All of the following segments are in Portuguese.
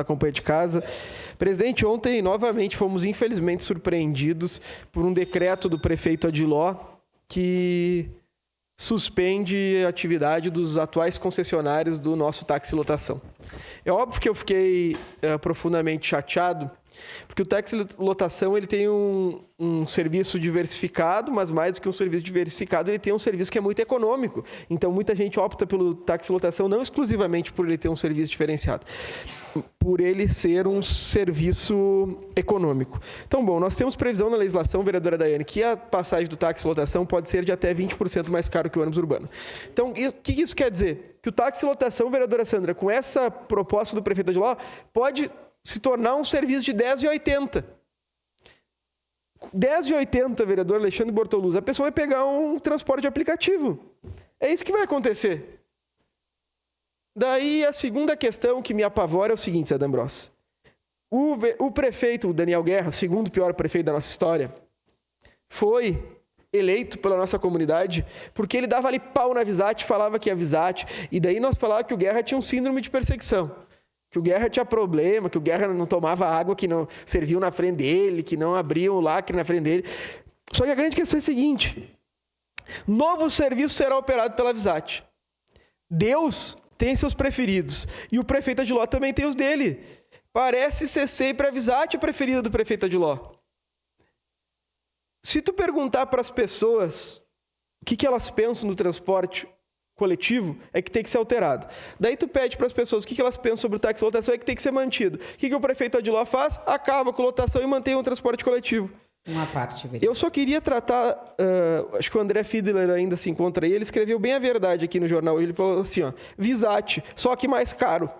acompanha de casa. Presidente, ontem novamente fomos infelizmente surpreendidos por um decreto do prefeito Adiló que suspende a atividade dos atuais concessionários do nosso táxi lotação. É óbvio que eu fiquei profundamente chateado, porque o táxi lotação ele tem um serviço diversificado, mas mais do que um serviço diversificado, ele tem um serviço que é muito econômico. Então, muita gente opta pelo táxi lotação não exclusivamente por ele ter um serviço diferenciado, por ele ser um serviço econômico. Então, bom, nós temos previsão na legislação, vereadora Daiane, que a passagem do táxi lotação pode ser de até 20% mais caro que o ônibus urbano. Então, o que isso quer dizer? Que o táxi lotação, vereadora Sandra, com essa proposta do prefeito Adiló, pode se tornar um serviço de 10,80. 10,80, vereador Alexandre Bortoluz. A pessoa vai pegar um transporte de aplicativo. É isso que vai acontecer. Daí, a segunda questão que me apavora é o seguinte, Zé D'Ambrosio. O prefeito, o Daniel Guerra, segundo pior prefeito da nossa história, foi eleito pela nossa comunidade porque ele dava ali pau na Visate, falava que a Visate, e daí nós falávamos que o Guerra tinha um síndrome de perseguição. Que o Guerra tinha problema, que o Guerra não tomava água que não serviu na frente dele, que não abria o lacre na frente dele. Só que a grande questão é a seguinte: novo serviço será operado pela Visate. Deus tem seus preferidos e o prefeito Adiló também tem os dele. Parece ser sempre a Visate a preferida do prefeito Adiló. Se tu perguntar para as pessoas o que elas pensam no transporte coletivo, é que tem que ser alterado. Daí tu pede para as pessoas o que elas pensam sobre o táxi lotação, é que tem que ser mantido. O que o prefeito Adiló faz? Acaba com a lotação e mantém o transporte coletivo. Uma parte, vereador. Eu só queria tratar, acho que o André Fiedler ainda se encontra aí, ele escreveu bem a verdade aqui no jornal, ele falou assim, ó, Visate, só que mais caro.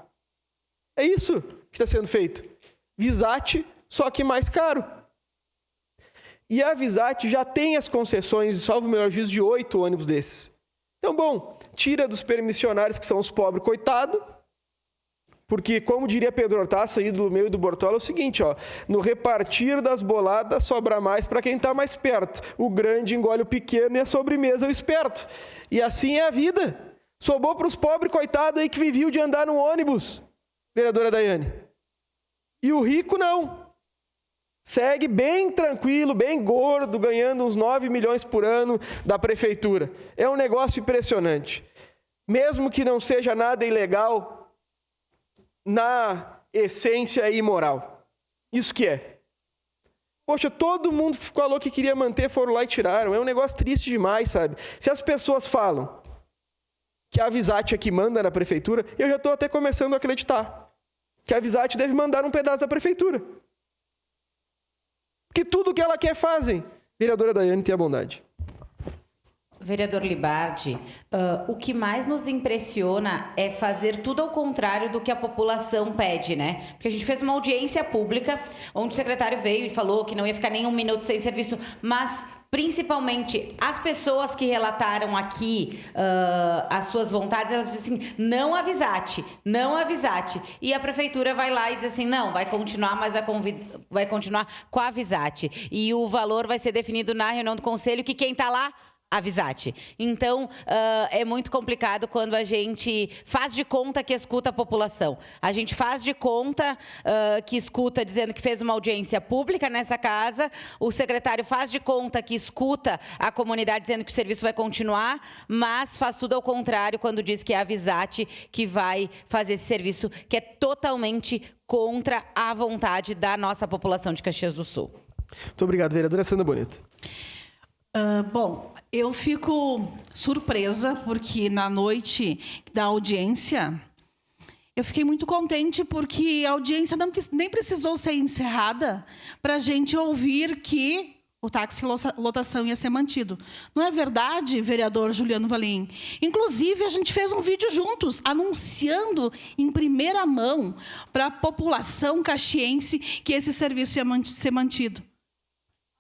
É isso que está sendo feito. Visate, só que mais caro. E a Visate já tem as concessões, salvo o melhor juízo, de 8 ônibus desses. Então, bom, tira dos permissionários, que são os pobres, coitado, porque, como diria Pedro Hortaça, ídolo meu e do Bortola, é o seguinte, ó, no repartir das boladas sobra mais para quem está mais perto. O grande engole o pequeno e a sobremesa o esperto. E assim é a vida. Sobrou para os pobres, coitado, aí que viviam de andar no ônibus, vereadora Daiane. E o rico não. Segue bem tranquilo, bem gordo, ganhando uns 9 milhões por ano da prefeitura. É um negócio impressionante. Mesmo que não seja nada ilegal, na essência é imoral. Isso que é. Poxa, todo mundo falou que queria manter, foram lá e tiraram. É um negócio triste demais, sabe? Se as pessoas falam que a Visate é que manda na prefeitura, eu já estou até começando a acreditar que a Visate deve mandar um pedaço da prefeitura. Porque tudo que ela quer fazem. Vereadora Daiane, tenha bondade. Vereador Libardi, o que mais nos impressiona é fazer tudo ao contrário do que a população pede, né? Porque a gente fez uma audiência pública, onde o secretário veio e falou que não ia ficar nem um minuto sem serviço, mas principalmente as pessoas que relataram aqui as suas vontades, elas dizem assim, não a Visate, não a Visate. E a prefeitura vai lá e diz assim, não, vai continuar, mas vai continuar com a Visate. E o valor vai ser definido na reunião do conselho, que quem está lá? A Visate. Então, é muito complicado quando a gente faz de conta que escuta a população. A gente faz de conta que escuta dizendo que fez uma audiência pública nessa casa, o secretário faz de conta que escuta a comunidade dizendo que o serviço vai continuar, mas faz tudo ao contrário quando diz que é a Visate que vai fazer esse serviço, que é totalmente contra a vontade da nossa população de Caxias do Sul. Muito obrigado, vereadora Sandra Bonito. Bom, eu fico surpresa porque na noite da audiência eu fiquei muito contente porque a audiência nem precisou ser encerrada para a gente ouvir que o táxi lotação ia ser mantido. Não é verdade, vereador Juliano Valim? Inclusive, a gente fez um vídeo juntos, anunciando em primeira mão para a população caxiense que esse serviço ia ser mantido.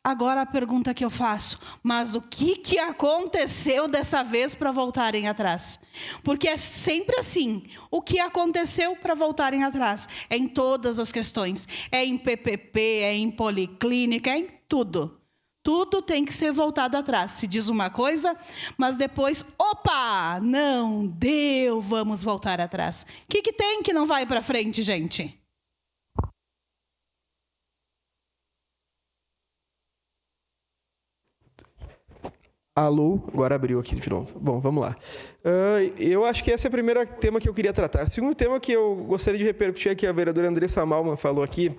Agora a pergunta que eu faço, mas o que aconteceu dessa vez para voltarem atrás? Porque é sempre assim, o que aconteceu para voltarem atrás? É em todas as questões, é em PPP, é em policlínica, é em tudo. Tudo tem que ser voltado atrás. Se diz uma coisa, mas depois, opa, não deu, vamos voltar atrás. O que tem que não vai para frente, gente? Alô? Agora abriu aqui de novo. Bom, vamos lá. Eu acho que esse é o primeiro tema que eu queria tratar. O segundo tema que eu gostaria de repercutir aqui, a vereadora Andressa Malman falou aqui.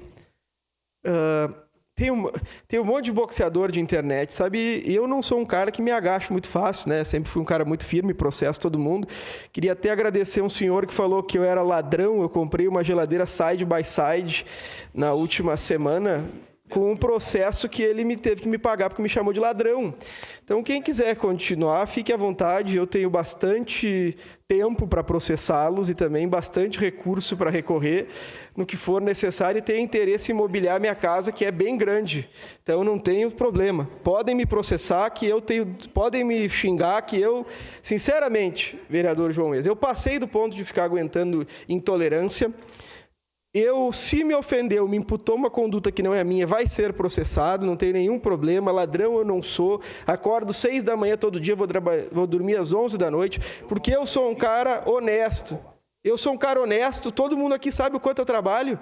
Tem um monte de boxeador de internet, sabe? E eu não sou um cara que me agacho muito fácil, né? Sempre fui um cara muito firme, processo todo mundo. Queria até agradecer um senhor que falou que eu era ladrão. Eu comprei uma geladeira side by side na última semana, com um processo que ele me teve que me pagar porque me chamou de ladrão. Então, quem quiser continuar, fique à vontade. Eu tenho bastante tempo para processá-los e também bastante recurso para recorrer no que for necessário e tenho interesse em mobiliar minha casa, que é bem grande. Então, não tenho problema. Podem me processar, podem me xingar, que eu, sinceramente, vereador João Mesa, eu passei do ponto de ficar aguentando intolerância. Se me ofendeu, me imputou uma conduta que não é minha, vai ser processado, não tem nenhum problema, ladrão eu não sou, acordo 6 da manhã todo dia, vou dormir às 11 da noite, porque eu sou um cara honesto. Eu sou um cara honesto, todo mundo aqui sabe o quanto eu trabalho.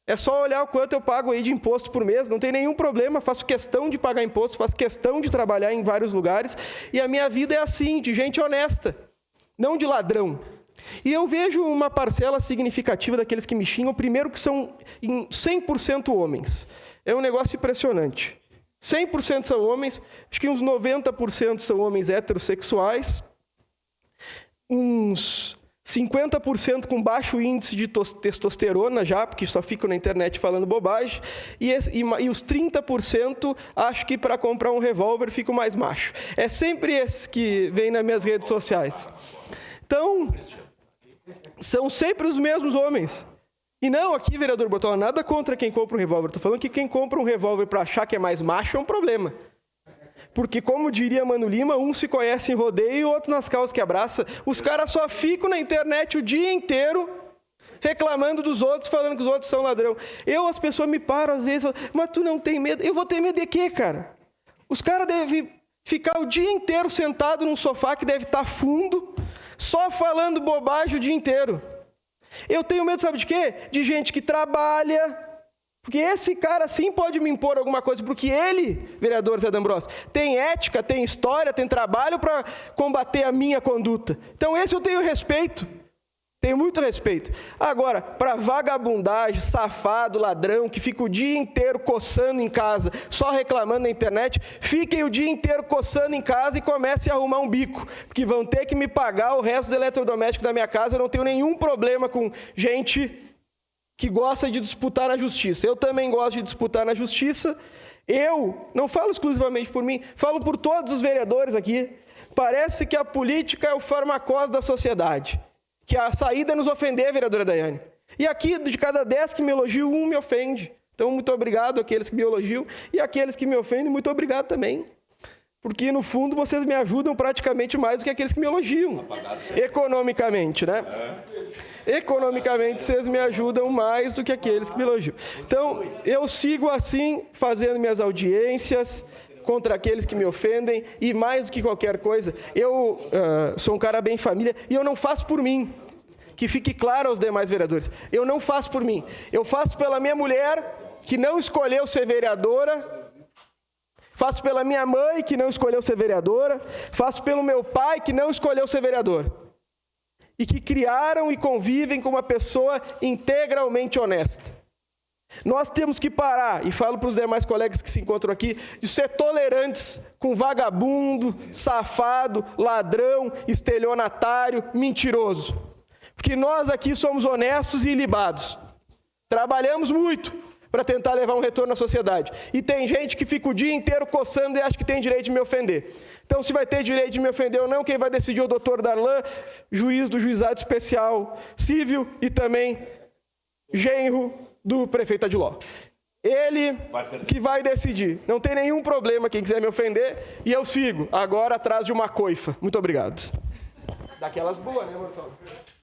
É só olhar o quanto eu pago aí de imposto por mês, não tem nenhum problema, faço questão de pagar imposto, faço questão de trabalhar em vários lugares, e a minha vida é assim, de gente honesta, não de ladrão. E eu vejo uma parcela significativa daqueles que me xingam, primeiro que são 100% homens. É um negócio impressionante. 100% são homens, acho que uns 90% são homens heterossexuais, uns 50% com baixo índice de testosterona já, porque só ficam na internet falando bobagem, e os 30% acho que para comprar um revólver fico mais macho. É sempre esse que vem nas minhas redes sociais. Então, são sempre os mesmos homens. E não, aqui, vereador Bortola, nada contra quem compra um revólver. Estou falando que quem compra um revólver para achar que é mais macho é um problema. Porque, como diria Mano Lima, um se conhece em rodeio e o outro nas causas que abraça. Os caras só ficam na internet o dia inteiro reclamando dos outros, falando que os outros são ladrão. As pessoas me param às vezes, falam, mas tu não tem medo? Eu vou ter medo de quê, cara? Os caras devem ficar o dia inteiro sentado num sofá que deve estar fundo, só falando bobagem o dia inteiro. Eu tenho medo, sabe de quê? De gente que trabalha, porque esse cara sim pode me impor alguma coisa, porque ele, vereador Zé D'Ambrosio, tem ética, tem história, tem trabalho para combater a minha conduta. Então esse eu tenho respeito, tenho muito respeito. Agora, para vagabundagem, safado, ladrão, que fica o dia inteiro coçando em casa, só reclamando na internet, fiquem o dia inteiro coçando em casa e comecem a arrumar um bico, porque vão ter que me pagar o resto dos eletrodomésticos da minha casa. Eu não tenho nenhum problema com gente que gosta de disputar na justiça. Eu também gosto de disputar na justiça. Eu não falo exclusivamente por mim, falo por todos os vereadores aqui. Parece que a política é o farmacose da sociedade, que a saída é nos ofender, vereadora Daiane. E aqui, de cada 10 que me elogiam, 1 me ofende. Então, muito obrigado àqueles que me elogiam e àqueles que me ofendem, muito obrigado também. Porque, no fundo, vocês me ajudam praticamente mais do que aqueles que me elogiam. Economicamente, né? Economicamente, vocês me ajudam mais do que aqueles que me elogiam. Então, eu sigo assim, fazendo minhas audiências contra aqueles que me ofendem, e mais do que qualquer coisa, eu sou um cara bem família, e eu não faço por mim, que fique claro aos demais vereadores, eu não faço por mim, eu faço pela minha mulher, que não escolheu ser vereadora, faço pela minha mãe, que não escolheu ser vereadora, faço pelo meu pai, que não escolheu ser vereador, e que criaram e convivem com uma pessoa integralmente honesta. Nós temos que parar, e falo para os demais colegas que se encontram aqui, de ser tolerantes com vagabundo, safado, ladrão, estelionatário, mentiroso. Porque nós aqui somos honestos e ilibados. Trabalhamos muito para tentar levar um retorno à sociedade. E tem gente que fica o dia inteiro coçando e acha que tem direito de me ofender. Então, se vai ter direito de me ofender ou não, quem vai decidir é o doutor Darlan, juiz do Juizado Especial Civil e também genro do prefeito Adiló. Ele que vai decidir. Não tem nenhum problema quem quiser me ofender, e eu sigo, agora atrás de uma coifa. Muito obrigado. Daquelas boas, né, Mortão?